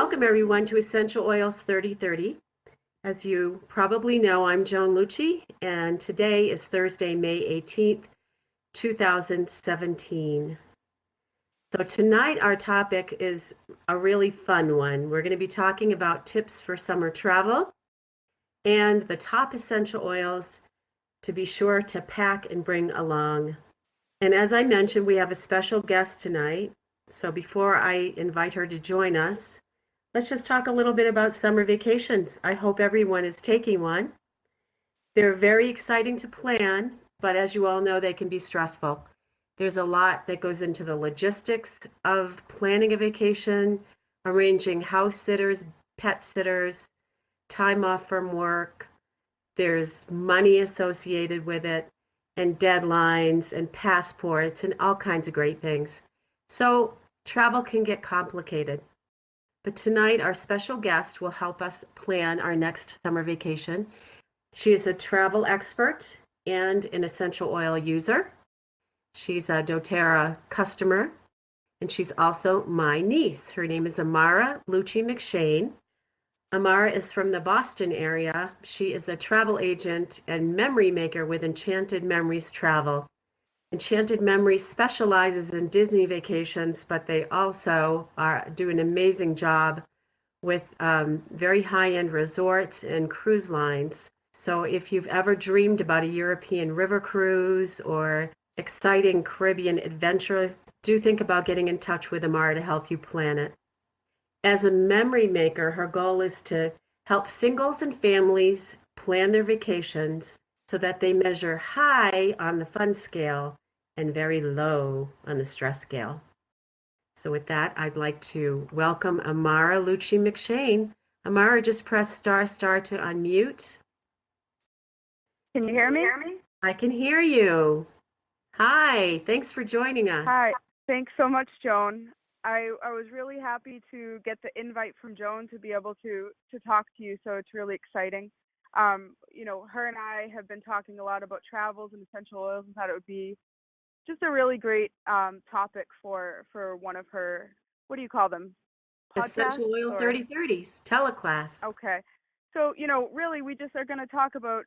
Welcome everyone to Essential Oils 3030. As you probably know, I'm Joan Lucci, and today is Thursday, May 18th, 2017. So tonight our topic is a really fun one. We're going to be talking about tips for summer travel and the top essential oils to be sure to pack and bring along. And as I mentioned, we have a special guest tonight. So before I invite her to join us, let's just talk a little bit about summer vacations. I hope everyone is taking one. They're very exciting to plan, but as you all know, they can be stressful. There's a lot that goes into the logistics of planning a vacation, arranging house sitters, pet sitters, time off from work. There's money associated with it, and deadlines and passports and all kinds of great things. So travel can get complicated. But tonight, our special guest will help us plan our next summer vacation. She is a travel expert and an essential oil user. She's a doTERRA customer, and she's also my niece. Her name is Amara Lucci McShain. Amara is from the Boston area. She is a travel agent and memory maker with Enchanted Memories Travel. Enchanted Memories specializes in Disney vacations, but they also do an amazing job with very high-end resorts and cruise lines. So if you've ever dreamed about a European river cruise or exciting Caribbean adventure, do think about getting in touch with Amara to help you plan it. As a memory maker, her goal is to help singles and families plan their vacations so that they measure high on the fun scale and very low on the stress scale. So with that, I'd like to welcome Amara Lucci McShain. Amara, just press star to unmute. Can you hear me? I can hear you. Hi, thanks for joining us. Hi, thanks so much, Joan. I was really happy to get the invite from Joan to be able to talk to you, so it's really exciting. Her and I have been talking a lot about travels and essential oils and thought it would be just a really great topic for one of her, what do you call them? Podcasts? Essential Oil 3030s, teleclass. Okay. So, really we just are going to talk about,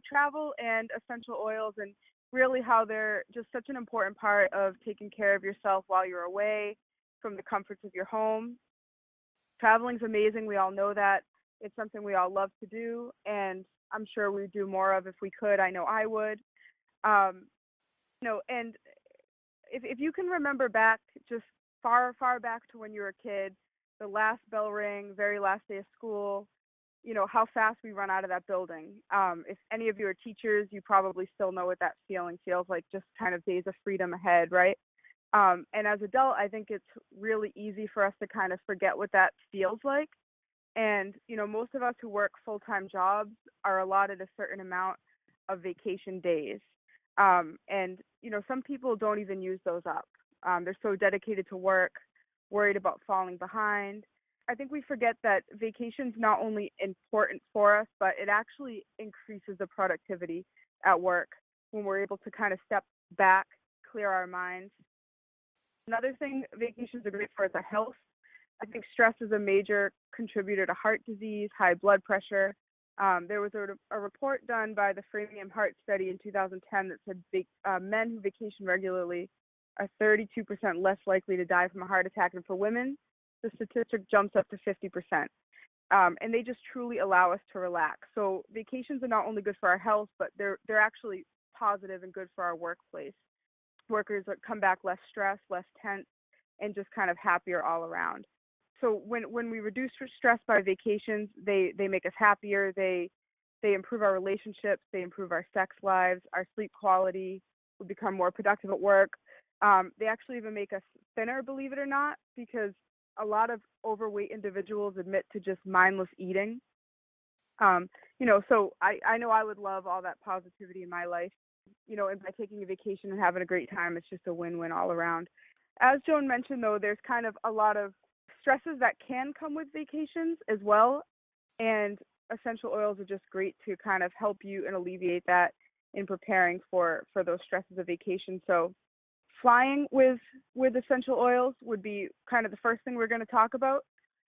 travel and essential oils and really how they're just such an important part of taking care of yourself while you're away from the comforts of your home. Traveling's amazing. We all know that. It's something we all love to do, and I'm sure we'd do more of if we could. I know I would. And if you can remember back, just far back to when you were a kid, the last bell ring, very last day of school, how fast we run out of that building. If any of you are teachers, you probably still know what that feeling feels like, just kind of days of freedom ahead, right? And as adult, I think it's really easy for us to kind of forget what that feels like. And, most of us who work full-time jobs are allotted a certain amount of vacation days. And, some people don't even use those up. They're so dedicated to work, worried about falling behind. I think we forget that vacation's not only important for us, but it actually increases the productivity at work when we're able to kind of step back, clear our minds. Another thing vacations are great for is our health. I think stress is a major contributor to heart disease, high blood pressure. There was a report done by the Framingham Heart Study in 2010 that said men who vacation regularly are 32% less likely to die from a heart attack, and for women, the statistic jumps up to 50%. And they just truly allow us to relax. So vacations are not only good for our health, but they're actually positive and good for our workplace. Workers come back less stressed, less tense, and just kind of happier all around. So when we reduce stress by vacations, they make us happier. They improve our relationships. They improve our sex lives, our sleep quality. We become more productive at work. They actually even make us thinner, believe it or not, because a lot of overweight individuals admit to just mindless eating. So I know I would love all that positivity in my life. And by taking a vacation and having a great time, it's just a win-win all around. As Joan mentioned, though, there's kind of a lot of stresses that can come with vacations as well. And essential oils are just great to kind of help you and alleviate that in preparing for those stresses of vacation. So flying with essential oils would be kind of the first thing we're going to talk about.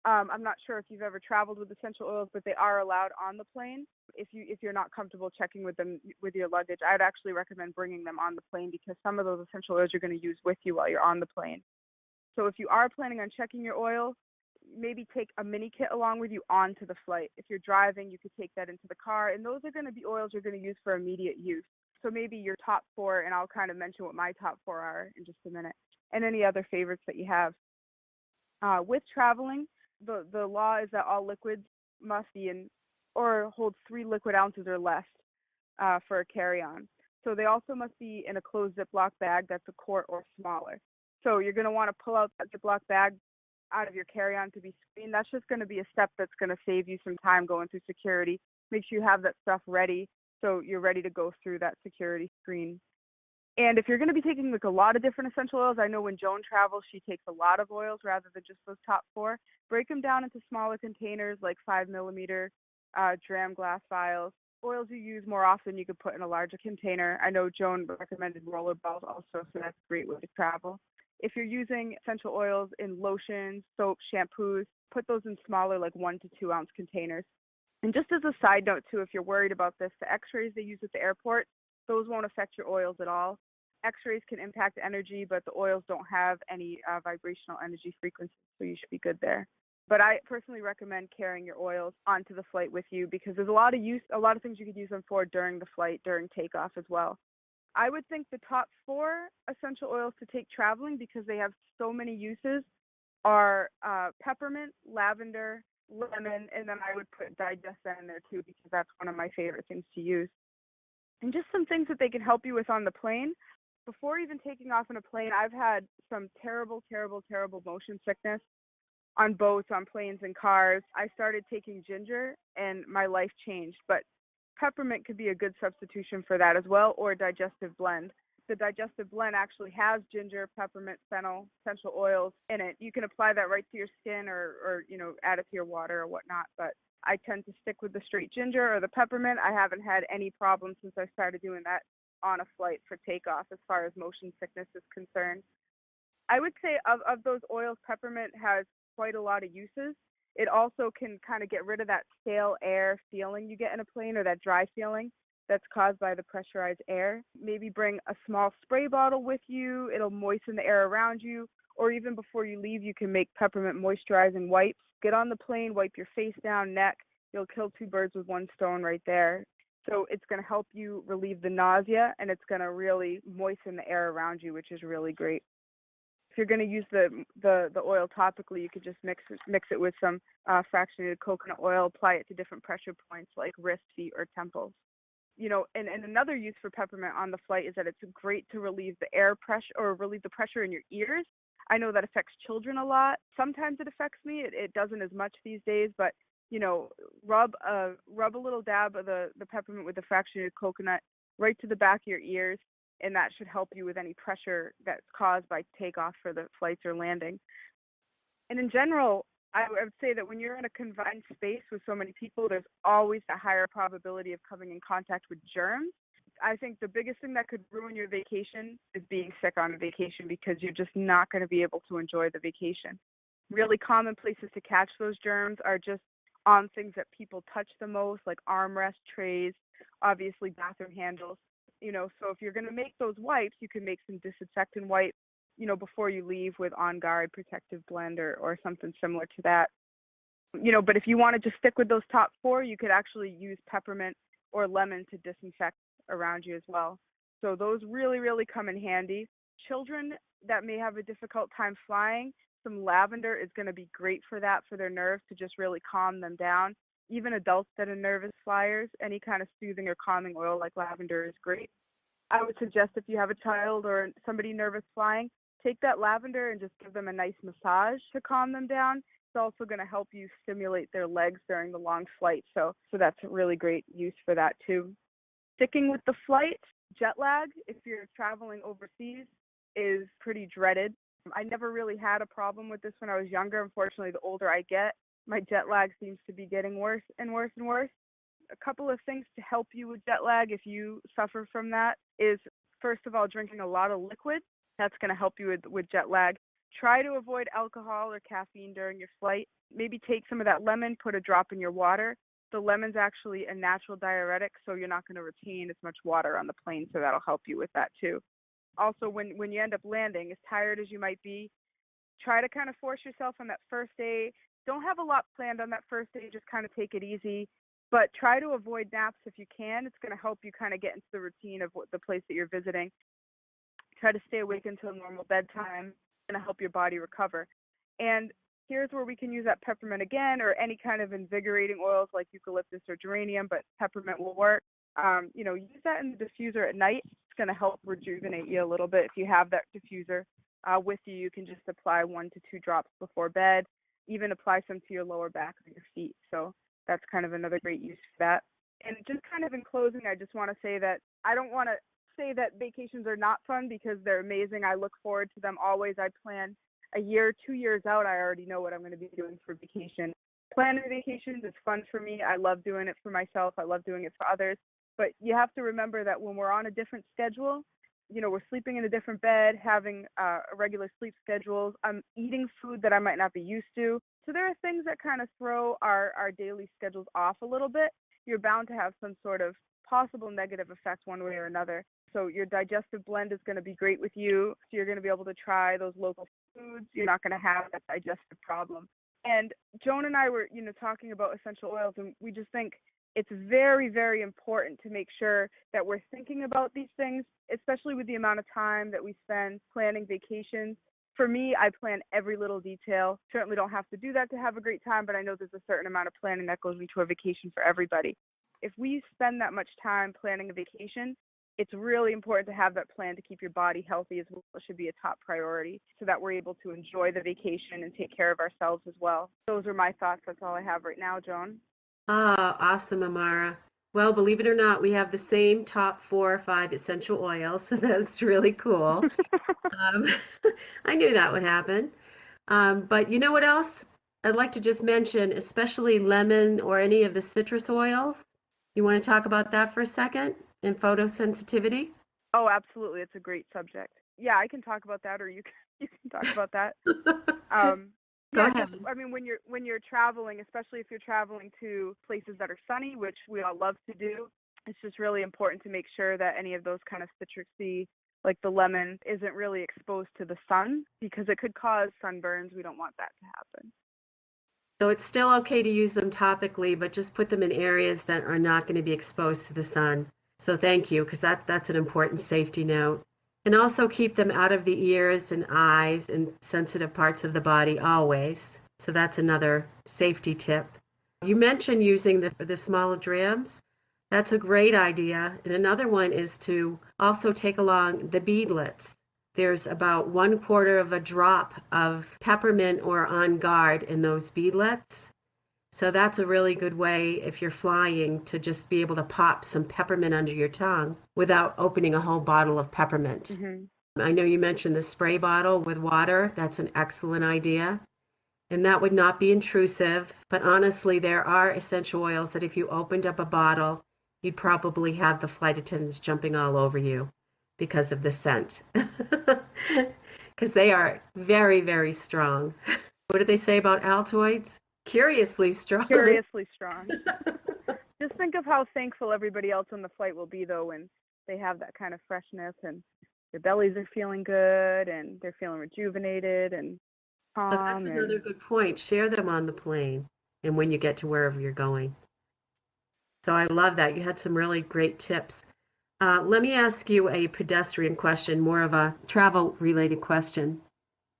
I'm not sure if you've ever traveled with essential oils, but they are allowed on the plane. If you're not comfortable checking with them with your luggage, I'd actually recommend bringing them on the plane because some of those essential oils you're going to use with you while you're on the plane. So if you are planning on checking your oil, maybe take a mini kit along with you onto the flight. If you're driving, you could take that into the car, and those are going to be oils you're going to use for immediate use. So maybe your top 4, and I'll kind of mention what my top 4 are in just a minute, and any other favorites that you have. With traveling, the law is that all liquids must be in or hold 3 liquid ounces or less for a carry-on. So they also must be in a closed Ziploc bag that's a quart or smaller. So you're going to want to pull out that Ziploc bag out of your carry-on to be screened. That's just going to be a step that's going to save you some time going through security. Make sure you have that stuff ready so you're ready to go through that security screen. And if you're going to be taking like a lot of different essential oils, I know when Joan travels, she takes a lot of oils rather than just those top 4. Break them down into smaller containers like 5 millimeter dram glass vials. Oils you use more often, you could put in a larger container. I know Joan recommended roller balls also, so that's a great way to travel. If you're using essential oils in lotions, soaps, shampoos, put those in smaller, like 1 to 2 ounce containers. And just as a side note too, if you're worried about this, the x-rays they use at the airport, those won't affect your oils at all. X-rays can impact energy, but the oils don't have any vibrational energy frequency, so you should be good there. But I personally recommend carrying your oils onto the flight with you because there's a lot of things you could use them for during the flight, during takeoff as well. I would think the top 4 essential oils to take traveling because they have so many uses are peppermint, lavender, lemon, and then I would put digesta in there too because that's one of my favorite things to use. And just some things that they can help you with on the plane. Before even taking off on a plane, I've had some terrible, terrible, terrible motion sickness on boats, on planes, and cars. I started taking ginger, and my life changed. But peppermint could be a good substitution for that as well, or a digestive blend. The digestive blend actually has ginger, peppermint, fennel, essential oils in it. You can apply that right to your skin or add it to your water or whatnot. But I tend to stick with the straight ginger or the peppermint. I haven't had any problems since I started doing that on a flight for takeoff as far as motion sickness is concerned. I would say of those oils, peppermint has quite a lot of uses. It also can kind of get rid of that stale air feeling you get in a plane or that dry feeling that's caused by the pressurized air. Maybe bring a small spray bottle with you. It'll moisten the air around you. Or even before you leave, you can make peppermint moisturizing wipes. Get on the plane, wipe your face down, neck. You'll kill 2 birds with 1 stone right there. So it's going to help you relieve the nausea, and it's going to really moisten the air around you, which is really great. If you're going to use the oil topically, you could just mix it with some fractionated coconut oil, apply it to different pressure points like wrist, feet, or temples. And another use for peppermint on the flight is that it's great to relieve the air pressure or relieve the pressure in your ears. I know that affects children a lot. Sometimes it affects me. It doesn't as much these days, but rub a little dab of the peppermint with the fractionated coconut right to the back of your ears, and that should help you with any pressure that's caused by takeoff for the flights or landing. And in general, I would say that when you're in a confined space with so many people, there's always a higher probability of coming in contact with germs. I think the biggest thing that could ruin your vacation is being sick on a vacation because you're just not going to be able to enjoy the vacation. Really common places to catch those germs are just on things that people touch the most, like armrests, trays, obviously bathroom handles. So if you're going to make those wipes, you can make some disinfectant wipes, before you leave with On Guard protective blend or something similar to that. But if you want to just stick with those top 4, you could actually use peppermint or lemon to disinfect around you as well. So those really, really come in handy. Children that may have a difficult time flying, some lavender is going to be great for that, for their nerves, to just really calm them down. Even adults that are nervous flyers, any kind of soothing or calming oil like lavender is great. I would suggest if you have a child or somebody nervous flying, take that lavender and just give them a nice massage to calm them down. It's also going to help you stimulate their legs during the long flight. So that's a really great use for that too. Sticking with the flight, jet lag, if you're traveling overseas, is pretty dreaded. I never really had a problem with this when I was younger. Unfortunately, the older I get, my jet lag seems to be getting worse and worse and worse. A couple of things to help you with jet lag if you suffer from that is, first of all, drinking a lot of liquid. That's going to help you with jet lag. Try to avoid alcohol or caffeine during your flight. Maybe take some of that lemon, put a drop in your water. The lemon's actually a natural diuretic, so you're not going to retain as much water on the plane, so that'll help you with that too. Also, when you end up landing, as tired as you might be, try to kind of force yourself on that first day. Don't have a lot planned on that first day, just kind of take it easy. But try to avoid naps if you can. It's going to help you kind of get into the routine of the place that you're visiting. Try to stay awake until normal bedtime. It's going to help your body recover. And here's where we can use that peppermint again, or any kind of invigorating oils like eucalyptus or geranium, but peppermint will work. Use that in the diffuser at night. It's going to help rejuvenate you a little bit. If you have that diffuser with you, you can just apply 1 to 2 drops before bed. Even apply some to your lower back or your feet. So that's kind of another great use for that. And just kind of in closing, I just want to say that I don't want to say that vacations are not fun, because they're amazing. I look forward to them always. I plan a year, 2 years out. I already know what I'm going to be doing for vacation. Planning vacations is fun for me. I love doing it for myself. I love doing it for others. But you have to remember that when we're on a different schedule, we're sleeping in a different bed, having regular sleep schedules. I'm eating food that I might not be used to. So there are things that kind of throw our daily schedules off a little bit. You're bound to have some sort of possible negative effect one way or another. So your digestive blend is going to be great with you. So you're going to be able to try those local foods. You're not going to have that digestive problem. And Joan and I were, talking about essential oils, and we just think it's very, very important to make sure that we're thinking about these things, especially with the amount of time that we spend planning vacations. For me, I plan every little detail. Certainly don't have to do that to have a great time, but I know there's a certain amount of planning that goes into a vacation for everybody. If we spend that much time planning a vacation, it's really important to have that plan to keep your body healthy as well. It should be a top priority so that we're able to enjoy the vacation and take care of ourselves as well. Those are my thoughts. That's all I have right now, Joan. Ah, awesome, Amara. Well, believe it or not, we have the same top 4 or 5 essential oils, so that's really cool. Um, I knew that would happen. But you know what else? I'd like to just mention, especially lemon or any of the citrus oils. You want to talk about that for a second? And photosensitivity? Oh, absolutely. It's a great subject. Yeah, I can talk about that, or you can talk about that. Go Yeah, ahead. when you're traveling, especially if you're traveling to places that are sunny, which we all love to do, it's just really important to make sure that any of those kind of citrusy, like the lemon, isn't really exposed to the sun, because it could cause sunburns. We don't want that to happen. So it's still okay to use them topically, but just put them in areas that are not going to be exposed to the sun. So thank you, because that's an important safety note. And also keep them out of the ears and eyes and sensitive parts of the body always. So that's another safety tip. You mentioned using the small drams. That's a great idea. And another one is to also take along the beadlets. There's about 1/4 of a drop of peppermint or on guard in those beadlets. So that's a really good way if you're flying to just be able to pop some peppermint under your tongue without opening a whole bottle of peppermint. Mm-hmm. I know you mentioned the spray bottle with water. That's an excellent idea. And that would not be intrusive. But honestly, there are essential oils that if you opened up a bottle, you'd probably have the flight attendants jumping all over you because of the scent. Because they are very, very strong. What do they say about Altoids? Curiously strong. Curiously strong. Just think of how thankful everybody else on the flight will be, though, when they have that kind of freshness and their bellies are feeling good and they're feeling rejuvenated and So that's calm. another good point. Share them on the plane and when you get to wherever you're going. So I love that. You had some really great tips. Let me ask you a pedestrian question, more of a travel-related question.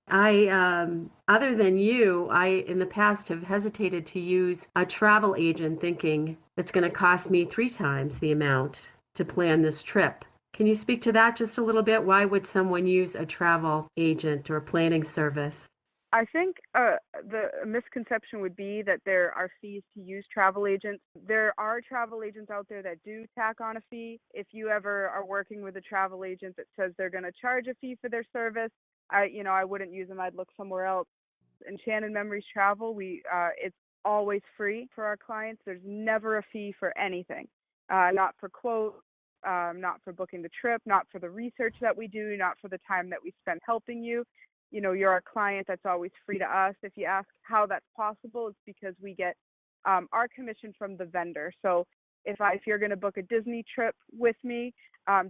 Other than you, I in the past have hesitated to use a travel agent thinking it's going to cost me 3 times the amount to plan this trip. Can you speak to that just a little bit? Why would someone use a travel agent or planning service? I think the misconception would be that there are fees to use travel agents. There are travel agents out there that do tack on a fee. If you ever are working with a travel agent that says they're going to charge a fee for their service, I wouldn't use them. I'd look somewhere else. Enchanted Memories Travel, it's always free for our clients. There's never a fee for anything, not for quotes, not for booking the trip, not for the research that we do, not for the time that we spend helping you. you're our client, that's always free to us. If you ask how that's possible, it's because we get our commission from the vendor. So if you're going to book a Disney trip with me,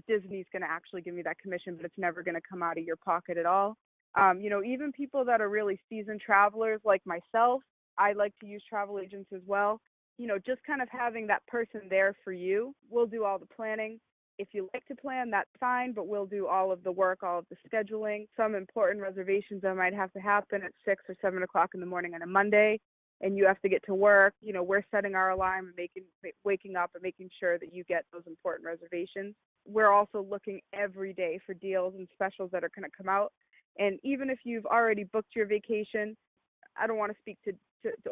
Disney's going to actually give me that commission, but it's never going to come out of your pocket at all. Even people that are really seasoned travelers like myself, I like to use travel agents as well. Just kind of having that person there for you. We'll do all the planning. If you like to plan, that's fine, but we'll do all of the work, all of the scheduling. Some important reservations that might have to happen at 6 or 7 o'clock in the morning on a Monday, and you have to get to work. We're setting our alarm and waking up and making sure that you get those important reservations. We're also looking every day for deals and specials that are going to come out. And even if you've already booked your vacation, I don't want to speak to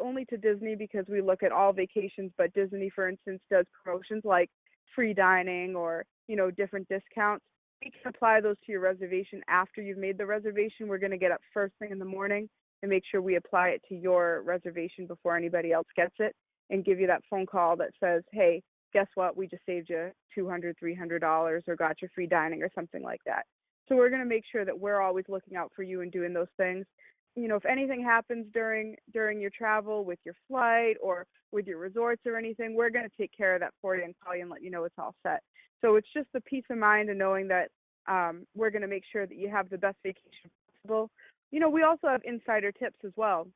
only to Disney because we look at all vacations, but Disney, for instance, does promotions like free dining or, different discounts. We can apply those to your reservation after you've made the reservation. We're going to get up first thing in the morning and make sure we apply it to your reservation before anybody else gets it, and give you that phone call that says, hey, guess what? We just saved you $200, $300 or got your free dining or something like that. So we're going to make sure that we're always looking out for you and doing those things. If anything happens during your travel with your flight or with your resorts or anything, we're going to take care of that for you and call you and let you know it's all set. So it's just the peace of mind and knowing that we're going to make sure that you have the best vacation possible. We also have insider tips as well.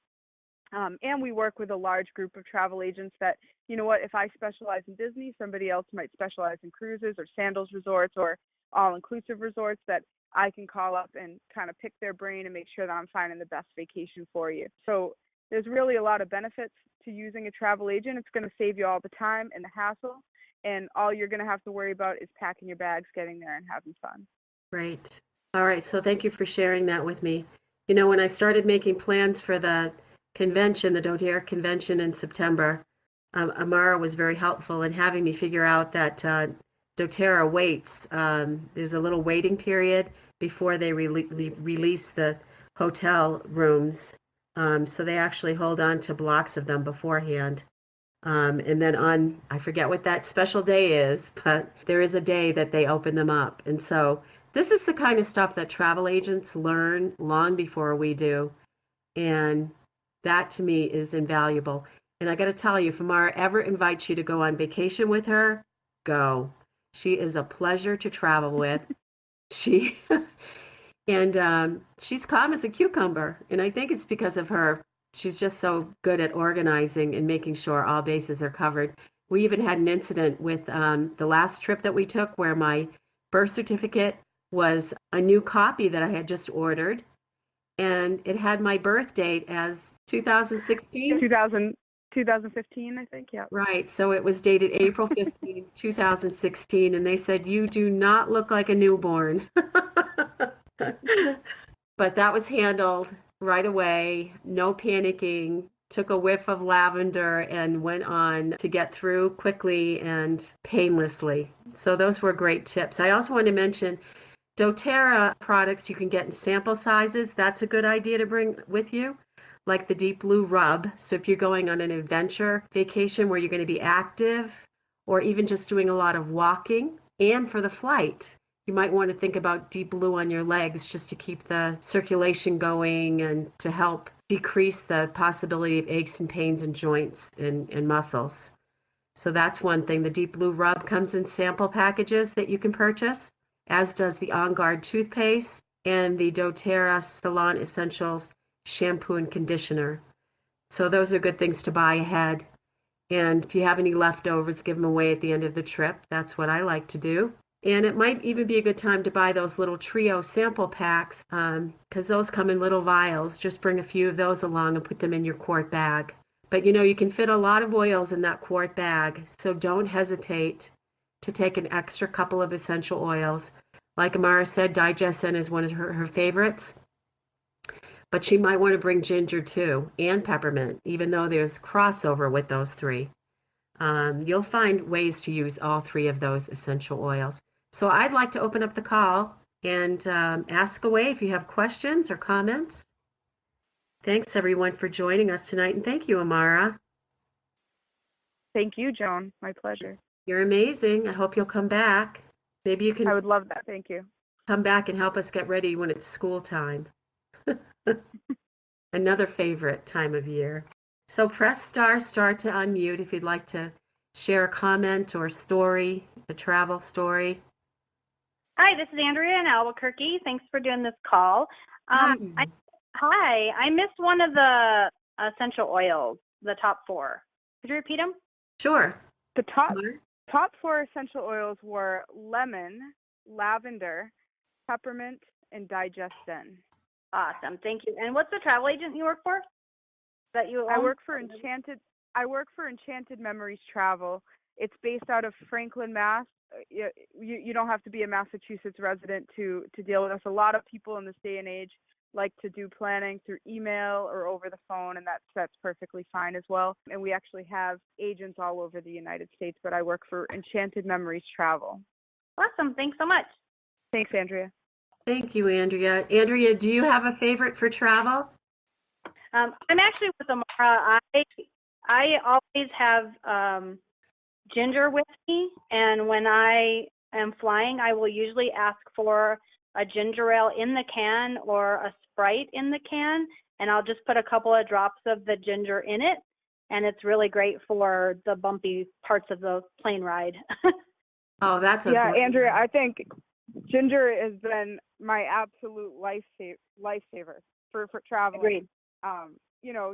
And we work with a large group of travel agents that, if I specialize in Disney, somebody else might specialize in cruises or sandals resorts or all-inclusive resorts that I can call up and kind of pick their brain and make sure that I'm finding the best vacation for you. So there's really a lot of benefits to using a travel agent. It's going to save you all the time and the hassle, and all you're going to have to worry about is packing your bags, getting there, and having fun. Great. All right. So thank you for sharing that with me. When I started making plans for the convention, the doTERRA convention in September, Amara was very helpful in having me figure out that doTERRA waits. There's a little waiting period before they release the hotel rooms. So they actually hold on to blocks of them beforehand. And then I forget what that special day is, but there is a day that they open them up. And so this is the kind of stuff that travel agents learn long before we do. And that to me is invaluable. And I got to tell you, if Amara ever invites you to go on vacation with her, go. She is a pleasure to travel with. She's calm as a cucumber. And I think it's because of her. She's just so good at organizing and making sure all bases are covered. We even had an incident with the last trip that we took where my birth certificate was a new copy that I had just ordered. And it had my birth date as 2016. 2015, I think, yeah. Right. So it was dated April 15, 2016, and they said, you do not look like a newborn. But that was handled right away, no panicking, took a whiff of lavender and went on to get through quickly and painlessly. So those were great tips. I also want to mention doTERRA products you can get in sample sizes. That's a good idea to bring with you, like the Deep Blue Rub. So if you're going on an adventure vacation where you're going to be active or even just doing a lot of walking, and for the flight, you might want to think about Deep Blue on your legs just to keep the circulation going and to help decrease the possibility of aches and pains in joints and muscles. So that's one thing. The Deep Blue Rub comes in sample packages that you can purchase, as does the On Guard toothpaste and the doTERRA Salon Essentials shampoo and conditioner. So those are good things to buy ahead. And if you have any leftovers, give them away at the end of the trip. That's what I like to do. And it might even be a good time to buy those little trio sample packs because those come in little vials. Just bring a few of those along and put them in your quart bag. But you can fit a lot of oils in that quart bag, so don't hesitate to take an extra couple of essential oils. Like Amara said, Digescent is one of her favorites. But she might want to bring ginger too, and peppermint, even though there's crossover with those three. You'll find ways to use all three of those essential oils. So I'd like to open up the call and ask away if you have questions or comments. Thanks, everyone, for joining us tonight. And thank you, Amara. Thank you, Joan. My pleasure. You're amazing. I hope you'll come back. Maybe you can. I would love that. Thank you. Come back and help us get ready when it's school time. Another favorite time of year. So press star to unmute if you'd like to share a comment or story, a travel story. Hi, this is Andrea in Albuquerque. Thanks for doing this call. Hi. I missed one of the essential oils, the top 4. Could you repeat them? Sure. The top 4 essential oils were lemon, lavender, peppermint, and digestin. Awesome, thank you. And what's the travel agent you work for? That you own? I work for Enchanted Memories Travel. It's based out of Franklin, Mass. You don't have to be a Massachusetts resident to deal with us. A lot of people in this day and age like to do planning through email or over the phone, and that's perfectly fine as well. And we actually have agents all over the United States, but I work for Enchanted Memories Travel. Awesome, thanks so much. Thanks, Andrea. Thank you, Andrea. Andrea, do you have a favorite for travel? I'm actually with Amara. I always have ginger with me, and when I am flying, I will usually ask for a ginger ale in the can or a Sprite in the can, and I'll just put a couple of drops of the ginger in it, and it's really great for the bumpy parts of the plane ride. Oh, that's a yeah, great Andrea. one. I think ginger has been my absolute lifesaver for traveling. Agreed.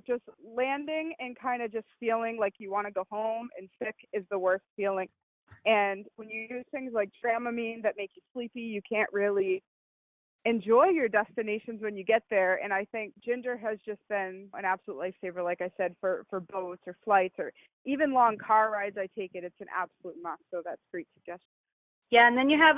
Just landing and kind of just feeling like you want to go home and sick is the worst feeling. And when you use things like Dramamine that make you sleepy, you can't really enjoy your destinations when you get there. And I think ginger has just been an absolute lifesaver, like I said, for boats or flights or even long car rides. I take it. It's an absolute must. So that's a great suggestion. Yeah, and then you have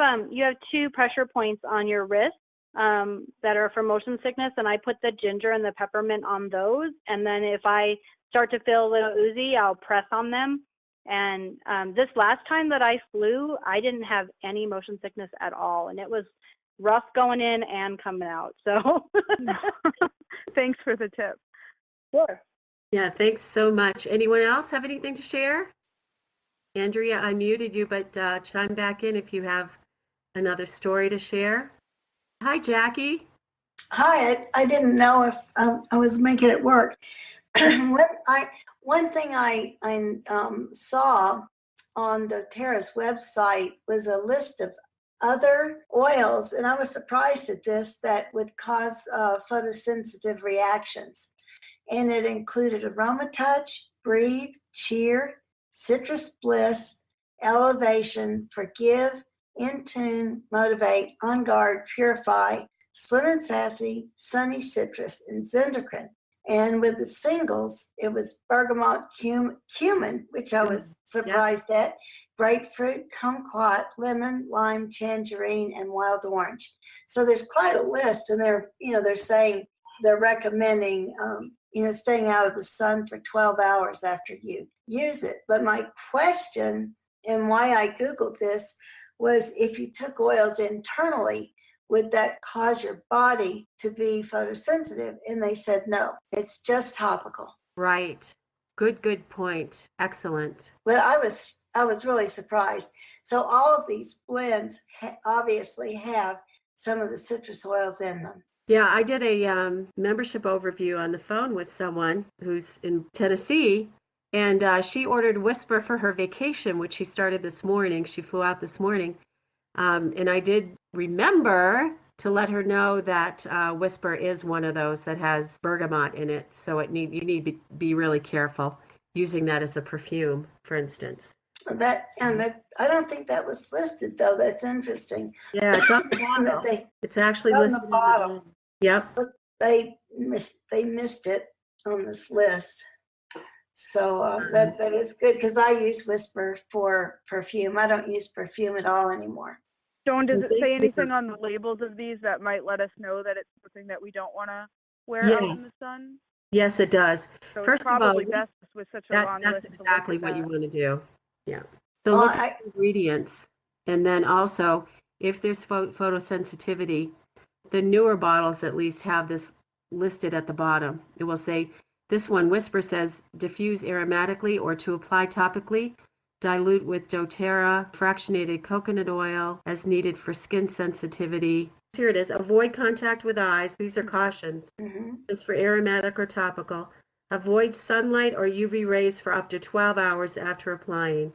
2 pressure points on your wrist that are for motion sickness, and I put the ginger and the peppermint on those. And then if I start to feel a little oozy, I'll press on them. And this last time that I flew, I didn't have any motion sickness at all, and it was rough going in and coming out. So Thanks for the tip. Sure. Yeah, thanks so much. Anyone else have anything to share? Andrea, I muted you, but chime back in if you have another story to share. Hi, Jackie. Hi, I didn't know if I was making it work. One thing I saw on doTERRA's website was a list of other oils, and I was surprised at this, that would cause photosensitive reactions. And it included Aroma Touch, Breathe, Cheer, Citrus Bliss, Elevation, Forgive, In Tune, Motivate, On Guard, Purify, Slim and Sassy, Sunny Citrus, and Zendocrine. And with the singles, it was bergamot, cumin, which I was surprised at, grapefruit, kumquat, lemon, lime, tangerine, and wild orange. So there's quite a list, and they're saying they're recommending staying out of the sun for 12 hours after you use it. But my question and why I Googled this was, if you took oils internally, would that cause your body to be photosensitive? And they said no, it's just topical. Right. Good point. Excellent. But I was really surprised. So all of these blends obviously have some of the citrus oils in them. Yeah, I did a membership overview on the phone with someone who's in Tennessee, and she ordered Whisper for her vacation, which she started this morning. She flew out this morning. And I did remember to let her know that Whisper is one of those that has bergamot in it. So you need to be really careful using that as a perfume, for instance. I don't think that was listed, though. That's interesting. Yeah, it's on the bottle. It's actually on listed the bottle. Yep. But they missed it on this list. So that is good, because I use Whisper for perfume. I don't use perfume at all anymore. Joan, does it say anything on the labels of these that might let us know that it's something that we don't want to wear out in the sun? Yes, it does. So First it's probably of all, best with such a long list. that's exactly what you want to do. Yeah. So Well, look at the ingredients, and then also if there's photosensitivity, the newer bottles at least have this listed at the bottom. It will say, this one, Whisper, says diffuse aromatically or to apply topically. Dilute with doTERRA fractionated coconut oil as needed for skin sensitivity. Here it is. Avoid contact with eyes. These are cautions. Mhm. This is for aromatic or topical. Avoid sunlight or UV rays for up to 12 hours after applying.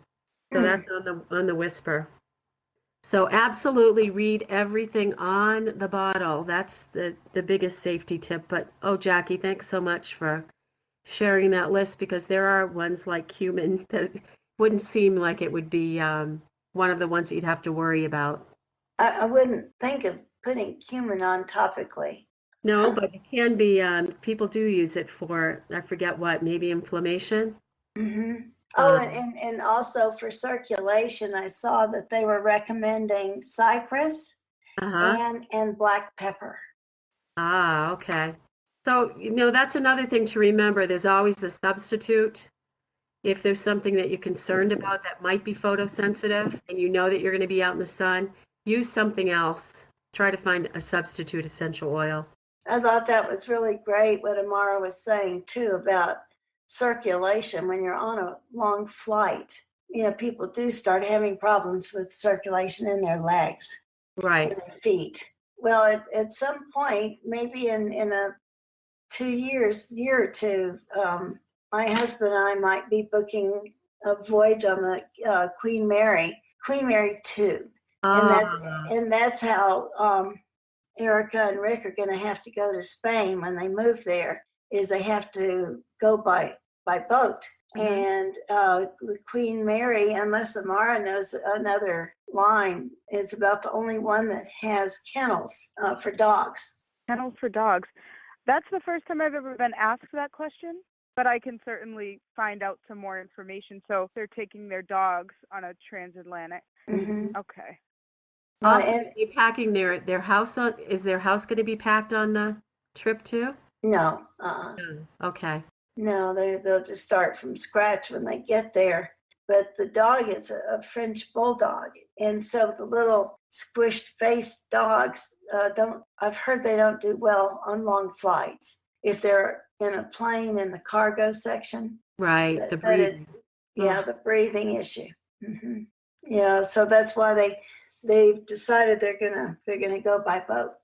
So that's on the whisper. So absolutely read everything on the bottle. That's the biggest safety tip. But oh, Jackie, thanks so much for sharing that list, because there are ones like cumin that wouldn't seem like it would be one of the ones that you'd have to worry about. I wouldn't think of putting cumin on topically. No, but it can be, people do use it for, I forget what, maybe inflammation. Mm-hmm. Oh, Um, and also for circulation, I saw that they were recommending cypress uh-huh. and black pepper. Ah, okay. So, that's another thing to remember. There's always a substitute. If there's something that you're concerned about that might be photosensitive and you know that you're going to be out in the sun, use something else. Try to find a substitute essential oil. I thought that was really great what Amara was saying too about circulation when you're on a long flight. People do start having problems with circulation in their legs Right. and their feet. Well, at some point, maybe in a 2 year or two, my husband and I might be booking a voyage on the Queen Mary 2, Ah, and that's how Erica and Rick are going to have to go to Spain when they move there. Is they have to go by boat, and the Queen Mary, unless Amara knows another line, is about the only one that has kennels for dogs. Kennels for dogs. That's the first time I've ever been asked that question, but I can certainly find out some more information. So they're taking their dogs on a transatlantic. Mm-hmm. Okay. also, And are they packing their house on? Is their house going to be packed on the trip too? no, Okay. no, they'll just start from scratch when they get there. But the dog is a French bulldog, and so the little squished faced dogs I've heard they don't do well on long flights if they're in a plane in the cargo section. Right. The breathing. The breathing issue. Mm-hmm. Yeah, so that's why they've decided they're gonna go by boat.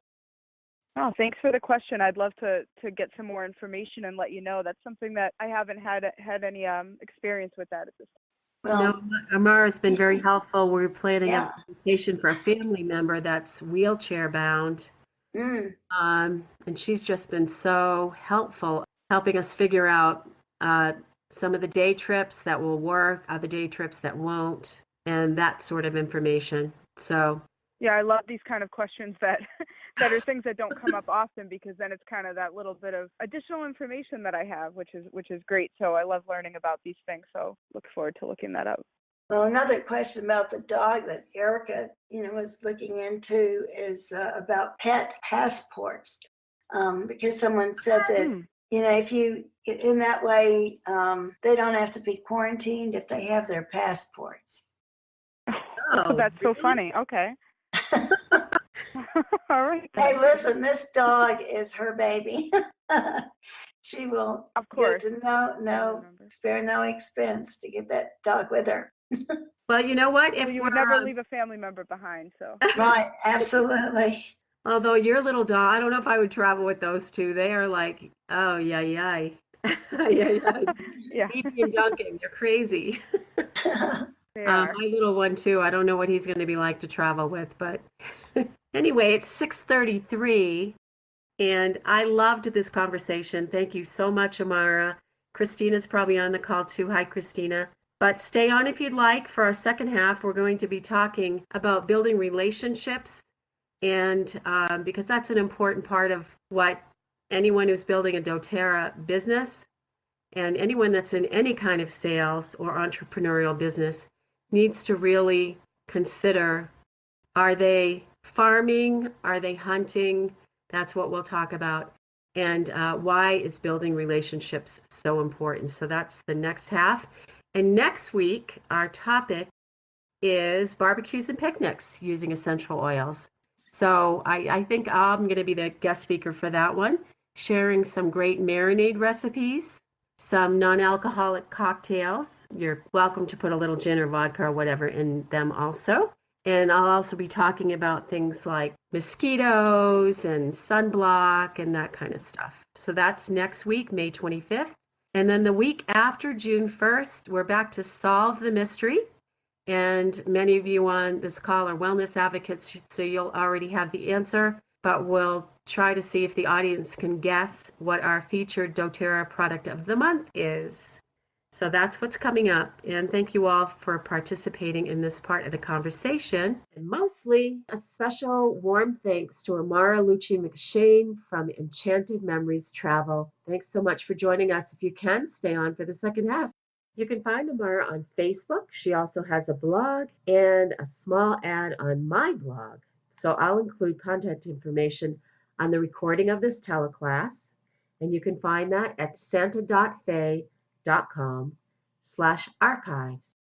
Oh, thanks for the question. I'd love to get some more information and let you know. That's something that I haven't had any experience with that at this time. Well, No, Amara's been very helpful. We're planning yeah. a vacation for a family member that's wheelchair bound. And she's just been so helpful, helping us figure out some of the day trips that will work, other day trips that won't, and that sort of information. So Yeah, I love these kind of questions that are things that don't come up often, because then it's kind of that little bit of additional information that I have, which is great. So I love learning about these things. So look forward to looking that up. Well, another question about the dog that Erica, was looking into is about pet passports, because someone said that, if you, in that way, they don't have to be quarantined if they have their passports. Oh, that's so funny. Okay. All right. Hey, listen, this dog is her baby. She will, of course, spare no expense to get that dog with her. Well, you know what? If you would never leave a family member behind, so. Right, absolutely. Although your little dog, I don't know if I would travel with those two. They are like, oh, yeah. Yeah. Beefy and Duncan, they're crazy. My little one too. I don't know what he's going to be like to travel with, but anyway, it's 6:33, and I loved this conversation. Thank you so much, Amara. Christina's probably on the call too. Hi, Christina. But stay on if you'd like. For our second half, we're going to be talking about building relationships, and because that's an important part of what anyone who's building a doTERRA business and anyone that's in any kind of sales or entrepreneurial business needs to really consider, are they farming? Are they hunting? That's what we'll talk about. And why is building relationships so important? So that's the next half. And next week, our topic is barbecues and picnics using essential oils. So I think I'm going to be the guest speaker for that one, sharing some great marinade recipes, some non-alcoholic cocktails. You're welcome to put a little gin or vodka or whatever in them also. And I'll also be talking about things like mosquitoes and sunblock and that kind of stuff. So that's next week, May 25th. And then the week after June 1st, we're back to solve the mystery. And many of you on this call are wellness advocates, so you'll already have the answer. But we'll try to see if the audience can guess what our featured doTERRA product of the month is. So that's what's coming up. And thank you all for participating in this part of the conversation. And mostly a special warm thanks to Amara Lucci McShain from Enchanted Memories Travel. Thanks so much for joining us. If you can, stay on for the second half. You can find Amara on Facebook. She also has a blog and a small ad on my blog. So I'll include contact information on the recording of this teleclass. And you can find that at santa.fe.com/archives.